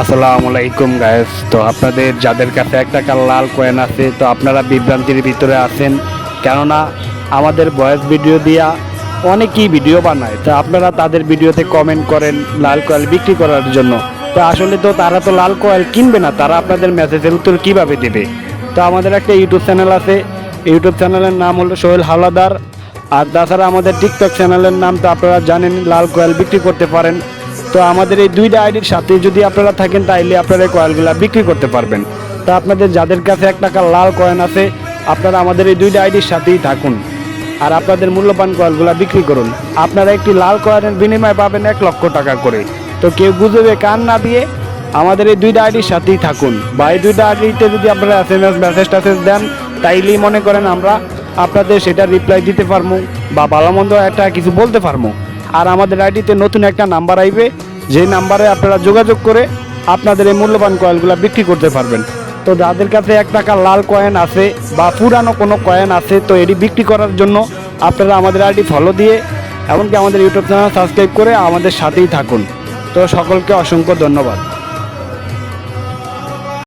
আসসালামু আলাইকুম গাইস। তো আপনাদের যাদের কাছে 1 টাকার লাল কয়েন আছে, তো আপনারা বিভ্রান্তির ভিতরে আছেন, কেননা আমাদের ভয়েস ভিডিও দিয়া অনেকেই ভিডিও বানায়। তো আপনারা তাদের ভিডিওতে কমেন্ট করেন লাল কয়েল বিক্রি করার জন্য। তো আসলে তো তারা তো লাল কয়েল কিনবে না, তারা আপনাদের মেসেজের উত্তর কীভাবে দেবে? তো আমাদের একটা ইউটিউব চ্যানেল আছে, ইউটিউব চ্যানেলের নাম হলো সোহেল হাওলাদার। আর তাছাড়া আমাদের টিকটক চ্যানেলের নাম তো আপনারা জানেন, লাল কয়েল বিক্রি করতে পারেন। তো আমাদের এই 2টা আইডির সাথে যদি আপনারা থাকেন, তাইলে আপনারা এই কয়েলগুলো বিক্রি করতে পারবেন। তো আপনাদের যাদের কাছে 1 টাকার লাল কয়েন আছে, আপনারা আমাদের এই 2টা আইডির সাথেই থাকুন আর আপনাদের মূল্যবান কয়েলগুলো বিক্রি করুন। আপনারা একটি লাল কয়েনের বিনিময়ে পাবেন 1 লক্ষ টাকা করে। তো কেউ গুজবে কান না দিয়ে আমাদের এই 2টা আইডির সাথেই থাকুন, বা এই 2টা আইডিতে যদি আপনারা SMS মেসেজ টাসেজ দেন, তাইলেই মনে করেন আমরা আপনাদের সেটা রিপ্লাই দিতে পারবো বা ভালো মন্দ একটা কিছু বলতে পারবো। আর আমাদের আইডিতে নতুন একটা নাম্বার আইবে, যে নাম্বারে আপনারা যোগাযোগ করে আপনাদের এই মূল্যবান কয়েনগুলো বিক্রি করতে পারবেন। তো যাদের কাছে 1 টাকার লাল কয়েন আছে বা পুরানো কোনো কয়েন আছে, তো এটি বিক্রি করার জন্য আপনারা আমাদের আইডি ফলো দিয়ে এমনকি আমাদের ইউটিউব চ্যানেল সাবস্ক্রাইব করে আমাদের সাথেই থাকুন। তো সকলকে অসংখ্য ধন্যবাদ।